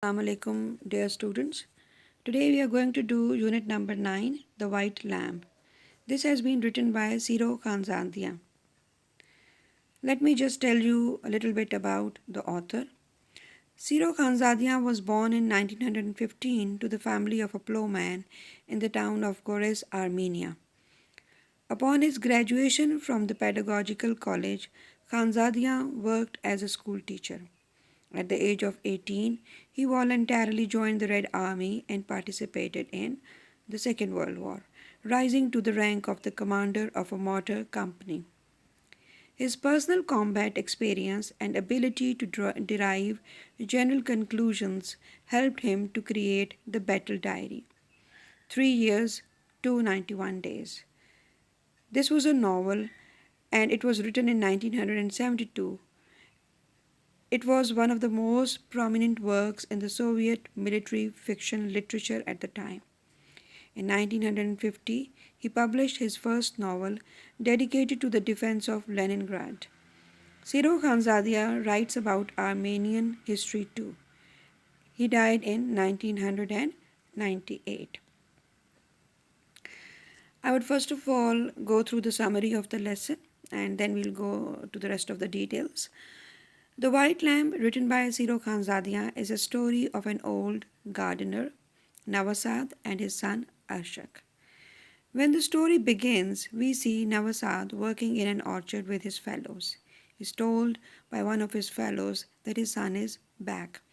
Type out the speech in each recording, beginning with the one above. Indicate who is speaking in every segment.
Speaker 1: Assalamu alaikum, dear students. Today we are going to do unit number 9, The White Lamb. This has been written by Siro Khanzandia. Let me just tell you a little bit about the author. Siro Khanzandia was born in 1915 to the family of a plowman in the town of Gores, Armenia. Upon his graduation from the pedagogical college, Khanzandia worked as a school teacher. At the age of 18, he voluntarily joined the Red Army and participated in the Second World War, rising to the rank of the commander of a mortar company. His personal combat experience and ability to derive general conclusions helped him to create the Battle Diary. 3 years, 291 days. This was a novel and it was written in 1972. It was one of the most prominent works in the Soviet military fiction literature at the time. In 1950, he published his first novel dedicated to the defense of Leningrad. Siro Khanzadia writes about Armenian history too. He died in 1998. I would first of all go through the summary of the lesson and then we'll go to the rest of the details. The White Lamb, written by Siro Khanzadia, is a story of an old gardener, Navasad, and his son Arshak. When the story begins, we see Navasad working in an orchard with his fellows. He is told by one of his fellows that his son is back.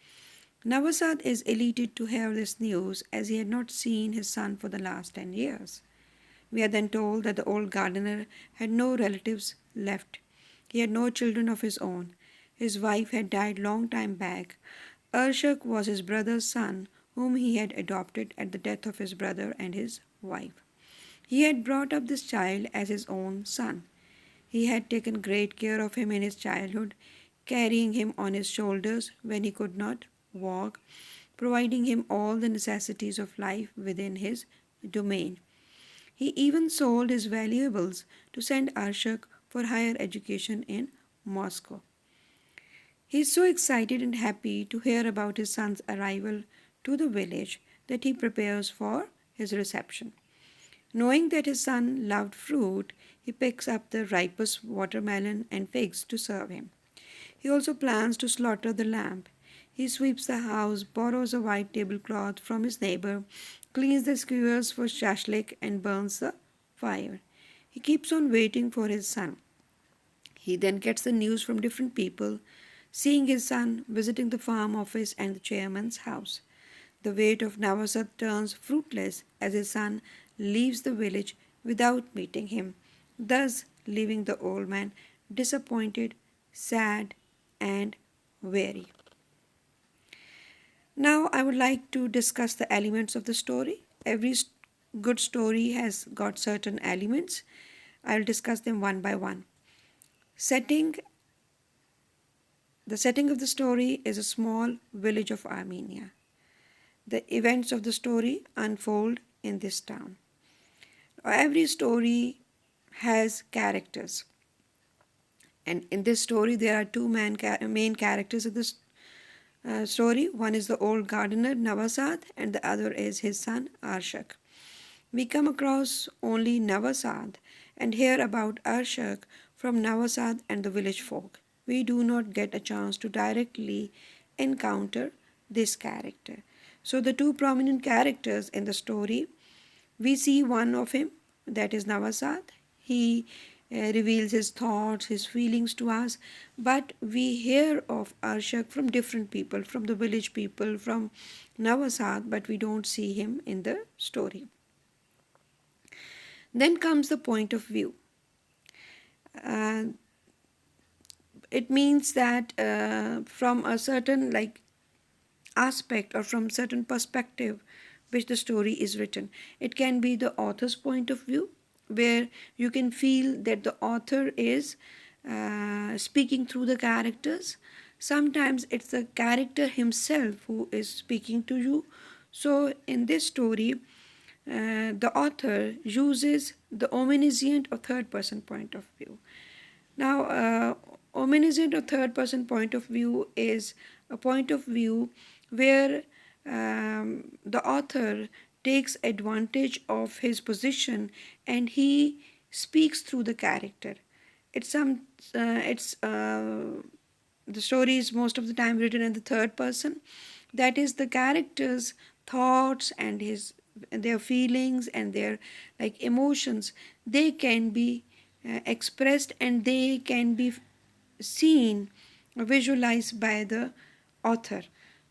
Speaker 1: Navasad is elated to hear this news as he had not seen his son for the last 10 years. We are then told that the old gardener had no relatives left. He had no children of his own. His wife had died long time back. Arshak was his brother's son, whom he had adopted at the death of his brother and his wife. He had brought up this child as his own son. He had taken great care of him in his childhood, carrying him on his shoulders when he could not walk, providing him all the necessities of life within his domain. He even sold his valuables to send Arshak for higher education in Moscow. He is so excited and happy to hear about his son's arrival to the village that he prepares for his reception. Knowing that his son loved fruit, he picks up the ripest watermelon and figs to serve him. He also plans to slaughter the lamb. He sweeps the house, borrows a white tablecloth from his neighbor, cleans the skewers for shashlik, and burns the fire. He keeps on waiting for his son. He then gets the news from different people, seeing his son visiting the farm office and the chairman's house. The wait of Navasad turns fruitless as his son leaves the village without meeting him, thus leaving the old man disappointed, sad, and weary. Now I would like to discuss the elements of the story. Every good story has got certain elements. I'll discuss them one by one. Setting. The setting of the story is a small village of Armenia. The events of the story unfold in this town. Every story has characters. And in this story, there are two main characters of this story. One is the old gardener, Navasad, and the other is his son, Arshak. We come across only Navasad and hear about Arshak from Navasad and the village folk. We do not get a chance to directly encounter this character. So the two prominent characters in the story, we see one of him, that is Navasad. He reveals his thoughts, his feelings to us, but we hear of Arshak from different people, from the village people, from Navasad, but we don't see him in the story. Then comes the point of view. It means that from a certain aspect or from certain perspective which the story is written. It can be the author's point of view, where you can feel that the author is speaking through the characters. Sometimes it's the character himself who is speaking to you. So in this story, the author uses the omniscient or third person point of view. Now, omniscient or third person point of view is a point of view where the author takes advantage of his position and he speaks through the character. It's the story is most of the time written in the third person. That is, the character's thoughts and his their feelings and their like emotions, they can be expressed and they can be seen or visualized by the author.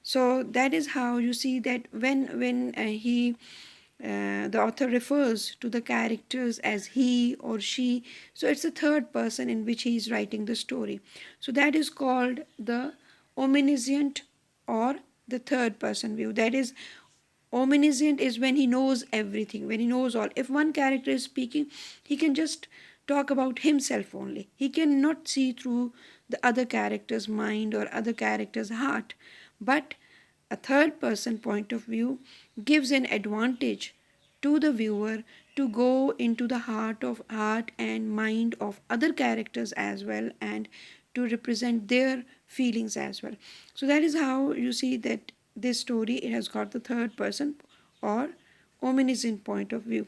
Speaker 1: So that is how you see that when the author refers to the characters as he or she, so it's a third person in which he is writing the story. So that is called the omniscient or the third person view. That is, omniscient is when he knows everything, when he knows all. If one character is speaking, he can just talk about himself only. He cannot see through the other character's mind or other character's heart. But a third person point of view gives an advantage to the viewer to go into the heart and mind of other characters as well, and to represent their feelings as well. So that is how you see that this story, it has got the third person or omniscient point of view.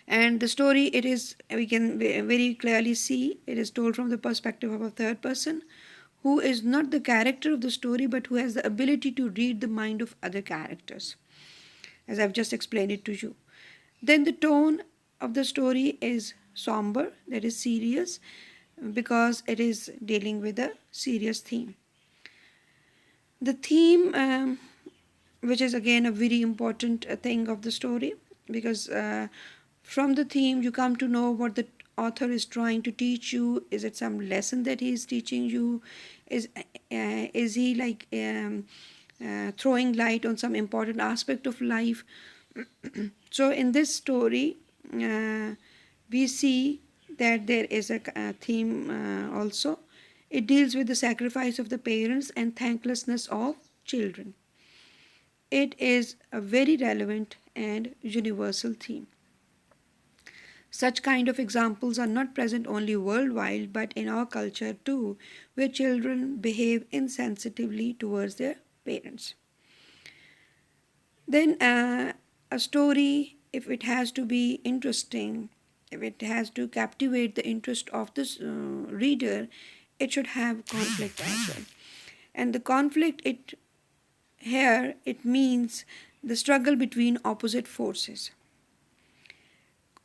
Speaker 1: And the story, it is, we can very clearly see, it is told from the perspective of a third person who is not the character of the story but who has the ability to read the mind of other characters, as I've just explained it to you. Then the tone of the story is somber, that is serious, because it is dealing with a serious theme. The theme, which is again a very important thing of the story, because from the theme you come to know what the author is trying to teach you. Is it some lesson that he is teaching you? Is he like throwing light on some important aspect of life? So in this story, we see that there is a theme also. It deals with the sacrifice of the parents and thanklessness of children. It is a very relevant and universal theme. Such kind of examples are not present only worldwide but in our culture too, where children behave insensitively towards their parents. Then a story, if it has to be interesting, if it has to captivate the interest of the reader, it should have conflict as well. And the conflict, it means the struggle between opposite forces.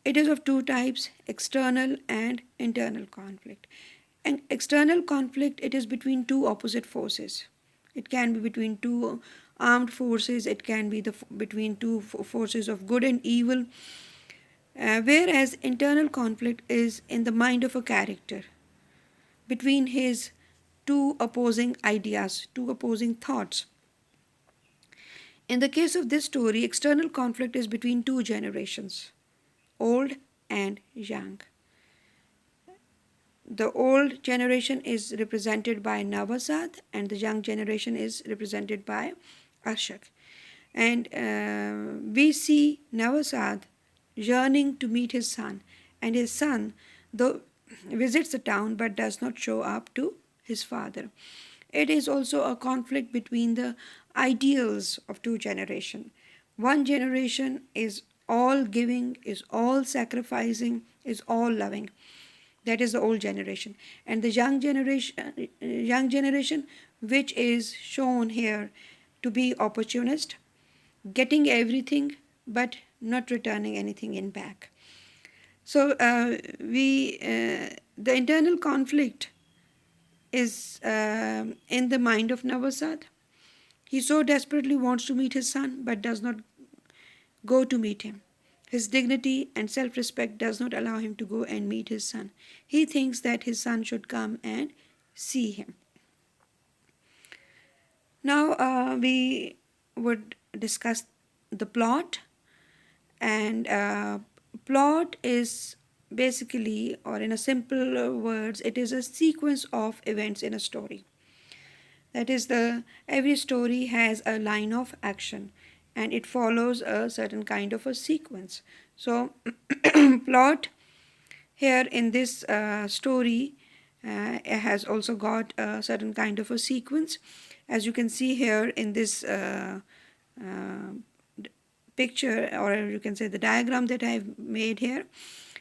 Speaker 1: It is of two types, external and internal conflict. And external conflict, it is between two opposite forces. It can be between two armed forces, it can be between two forces of good and evil. Whereas internal conflict is in the mind of a character, between his two opposing ideas, two opposing thoughts. In the case of this story, external conflict is between two generations, old and young. The old generation is represented by Navasad and the young generation is represented by Ashok. And we see Navasad yearning to meet his son, and his son, though, visits the town but does not show up to his father. It is also a conflict between the ideals of two generations. One generation is all giving, is all sacrificing, is all loving. That is the old generation. And the young generation, which is shown here to be opportunist, getting everything but not returning anything in back. So the internal conflict is in the mind of Navasad. He so desperately wants to meet his son but does not go to meet him. His dignity and self-respect does not allow him to go and meet his son. He thinks that his son should come and see him. Now we would discuss the plot. And plot is basically, or in a simple words, it is a sequence of events in a story. That is, every story has a line of action and it follows a certain kind of a sequence. So plot here in this story has also got a certain kind of a sequence, As you can see here in this uh, picture, or you can say the diagram that I've made here,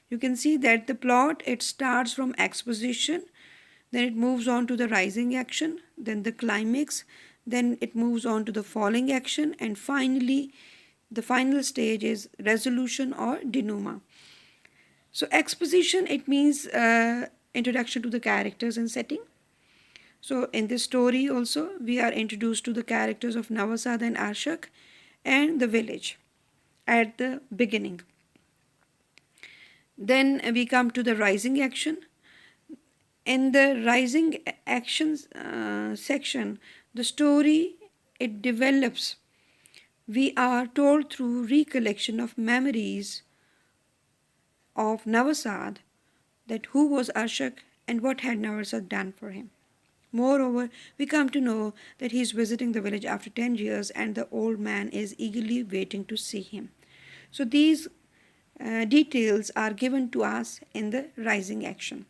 Speaker 1: you can see that the plot, it starts from exposition, then it moves on to the rising action, then the climax, then it moves on to the falling action, and finally the final stage is resolution or denouement. So exposition, it means introduction to the characters and setting. So in this story also we are introduced to the characters of Navasad and Arshak and the village at the beginning. Then we come to the rising action. In the rising actions section, the story, it develops. We are told through recollection of memories of Navasad that who was Arshak and what had Navasad done for him. Moreover, we come to know that he is visiting the village after 10 years and the old man is eagerly waiting to see him. So these details are given to us in the rising action.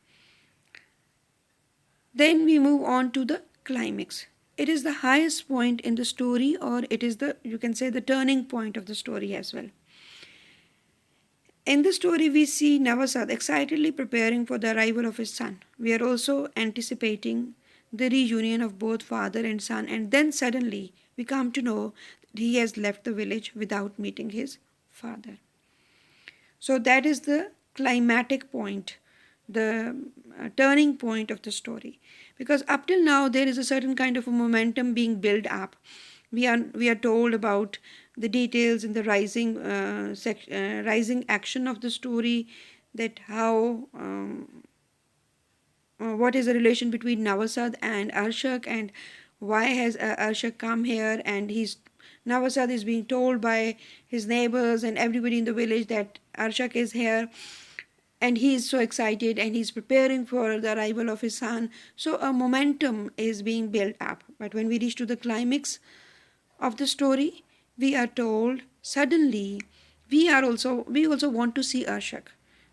Speaker 1: Then we move on to the climax. It is the highest point in the story, or it is the, you can say, the turning point of the story as well. In the story, we see Navasad excitedly preparing for the arrival of his son. We are also anticipating the reunion of both father and son, and then suddenly we come to know that he has left the village without meeting his father. So that is the climatic point, the turning point of the story. Because up till now there is a certain kind of a momentum being built up. We are told about the details in the rising action of the story, that how what is the relation between Navasad and Arshak, and why has Arshak come here, and Navasad is being told by his neighbors and everybody in the village that Arshak is here, and he is so excited and he's preparing for the arrival of his son. So a momentum is being built up. But when we reach to the climax of the story, we are told suddenly we also want to see Arshak.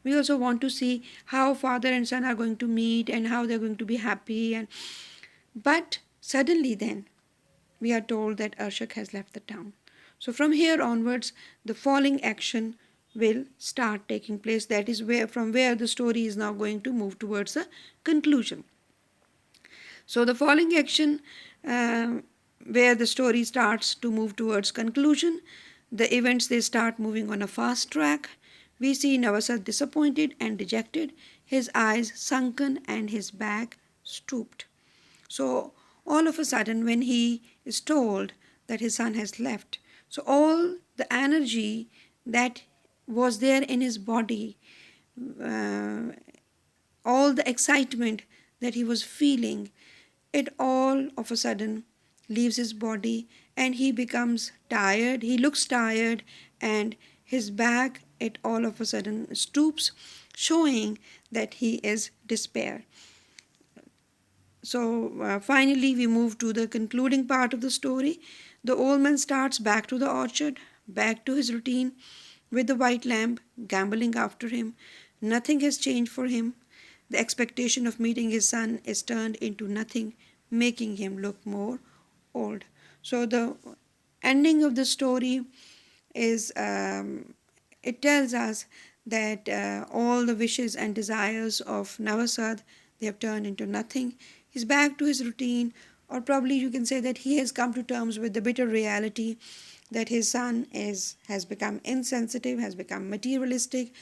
Speaker 1: We also want to see how father and son are going to meet and how they're going to be happy. But suddenly then we are told that Arshak has left the town. So from here onwards, the falling action will start taking place. That is from where the story is now going to move towards a conclusion. So the falling action, where the story starts to move towards conclusion, the events, they start moving on a fast track. We see Navasad disappointed and dejected, his eyes sunken and his back stooped. So all of a sudden, when he is told that his son has left, so all the energy that was there in his body, all the excitement that he was feeling, it all of a sudden leaves his body and he becomes tired. He looks tired and his back, it all of a sudden stoops, showing that he is despair. So finally we move to the concluding part of the story. The old man starts back to the orchard, back to his routine with the white lamb gamboling after him. Nothing has changed for him. The expectation of meeting his son is turned into nothing, making him look more old. So the ending of the story is, it tells us that all the wishes and desires of Navasad, they have turned into nothing. He's back to his routine, or probably you can say that he has come to terms with the bitter reality that his son has become insensitive, has become materialistic,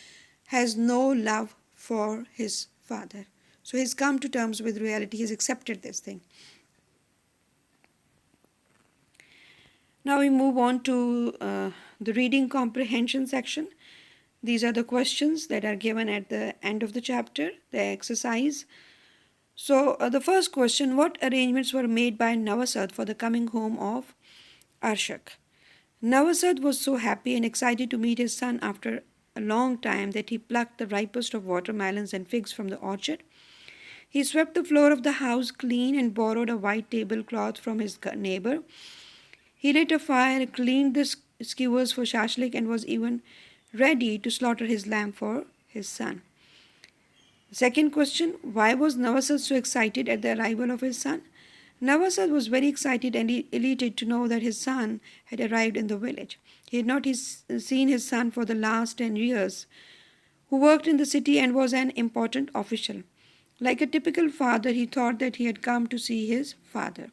Speaker 1: has no love for his father. So he's come to terms with reality, he's accepted this thing. Now we move on to the reading comprehension section. These are the questions that are given at the end of the chapter, the exercise. So the first question, what arrangements were made by Navasad for the coming home of Arshak? Navasad was so happy and excited to meet his son after a long time that he plucked the ripest of watermelons and figs from the orchard. He swept the floor of the house clean and borrowed a white tablecloth from his neighbor. He lit a fire, cleaned the skewers for shashlik, and was even ready to slaughter his lamb for his son. Second question, why was Navasad so excited at the arrival of his son? Navasad was very excited and elated to know that his son had arrived in the village. He had not seen his son for the last 10 years, who worked in the city and was an important official. Like a typical father, he thought that he had come to see his father.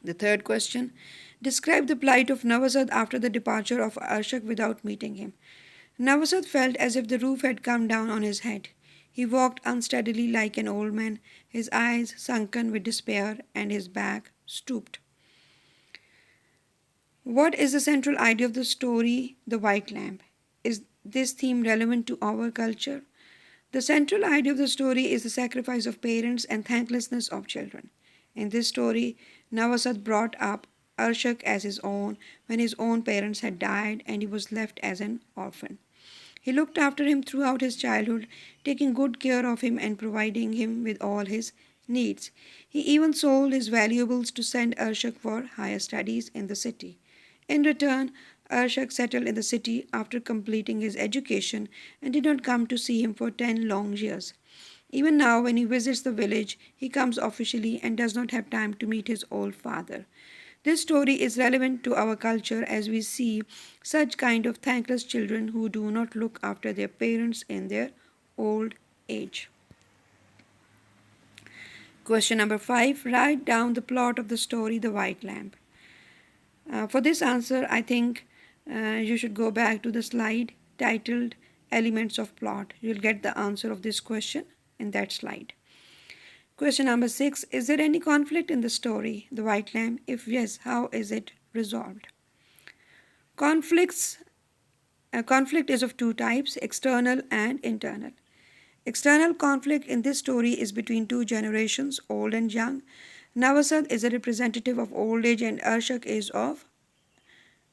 Speaker 1: The third question: describe the plight of Navasad after the departure of Arshak without meeting him. Navasad felt as if the roof had come down on his head. He walked unsteadily like an old man, his eyes sunken with despair and his back stooped. What is the central idea of the story, The White Lamb? Is this theme relevant to our culture? The central idea of the story is the sacrifice of parents and thanklessness of children. In this story, Navasad brought up Arshak as his own when his own parents had died and he was left as an orphan. He looked after him throughout his childhood, taking good care of him and providing him with all his needs. He even sold his valuables to send Arshak for higher studies in the city. In return, Arshak settled in the city after completing his education and did not come to see him for 10 long years. Even now, when he visits the village, he comes officially and does not have time to meet his old father. This story is relevant to our culture as we see such kind of thankless children who do not look after their parents in their old age. Question number 5. Write down the plot of the story The White Lamb. For this answer, I think you should go back to the slide titled Elements of Plot. You'll get the answer of this question in that slide. Question number 6. Is there any conflict in the story, The White Lamb? If yes, how is it resolved? Conflict is of two types, external and internal. External conflict in this story is between two generations, old and young. Navasad is a representative of old age and Arshak is of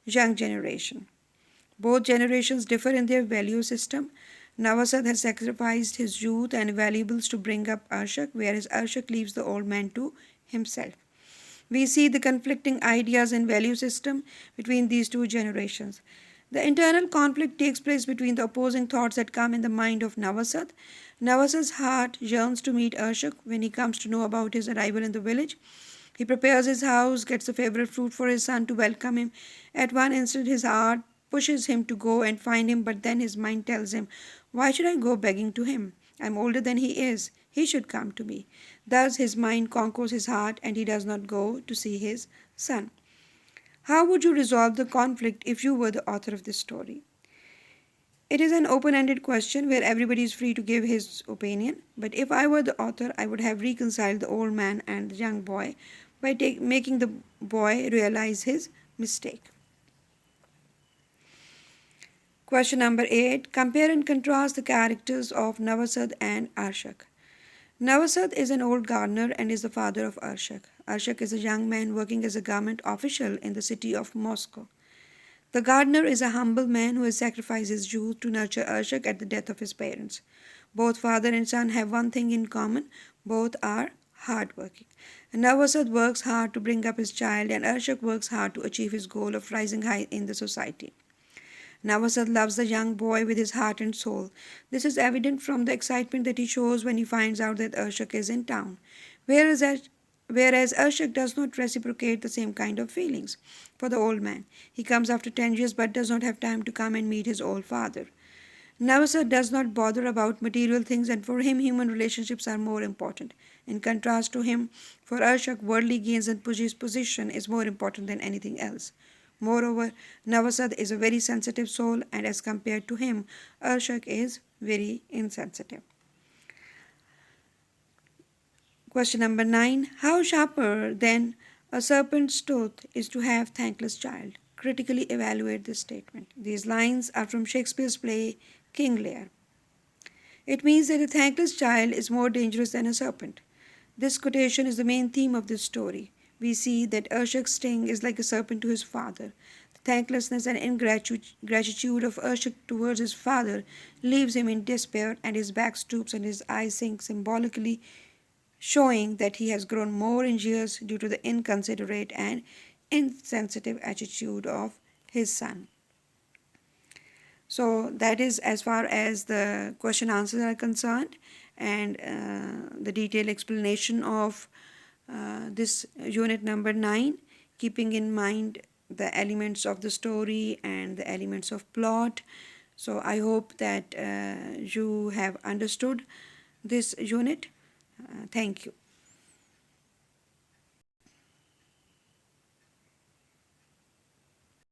Speaker 1: young generation. Both generations differ in their value system. Navasad has sacrificed his youth and valuables to bring up Arshak, whereas Arshak leaves the old man to himself. We see the conflicting ideas and value system between these two generations. The internal conflict takes place between the opposing thoughts that come in the mind of Navasad. Navasad's heart yearns to meet Arshak when he comes to know about his arrival in the village. He prepares his house, gets the favorite fruit for his son to welcome him. At one instant, his heart pushes him to go and find him, but then his mind tells him, why should I go begging to him? I am older than he is. He should come to me. Thus, his mind conquers his heart and he does not go to see his son. How would you resolve the conflict if you were the author of this story? It is an open-ended question where everybody is free to give his opinion. But if I were the author, I would have reconciled the old man and the young boy by making the boy realize his mistake. Question number 8. Compare and contrast the characters of Navasad and Arshak. Navasad is an old gardener and is the father of Arshak. Arshak is a young man working as a government official in the city of Moscow. The gardener is a humble man who has sacrificed his youth to nurture Arshak at the death of his parents. Both father and son have one thing in common: both are hardworking. Navasad works hard to bring up his child, and Arshak works hard to achieve his goal of rising high in the society. Navasad loves the young boy with his heart and soul. This is evident from the excitement that he shows when he finds out that Arshak is in town, whereas Arshak does not reciprocate the same kind of feelings for the old man. He comes after 10 years but does not have time to come and meet his old father. Navasad does not bother about material things, and for him human relationships are more important. In contrast to him, for Arshak, worldly gains and position is more important than anything else. Moreover, Navasad is a very sensitive soul, and as compared to him, Arshak is very insensitive. Question number 9. How sharper than a serpent's tooth is to have thankless child? Critically evaluate this statement. These lines are from Shakespeare's play King Lear. It means that a thankless child is more dangerous than a serpent. This quotation is the main theme of this story. We see that Arshak's sting is like a serpent to his father. The thanklessness and ingratitude of Arshak towards his father leaves him in despair, and his back stoops and his eyes sink, symbolically showing that he has grown more in years due to the inconsiderate and insensitive attitude of his son. So that is as far as the question answers are concerned, and the detailed explanation of this unit number 9, keeping in mind the elements of the story and the elements of plot. So I hope that you have understood this unit. Thank you.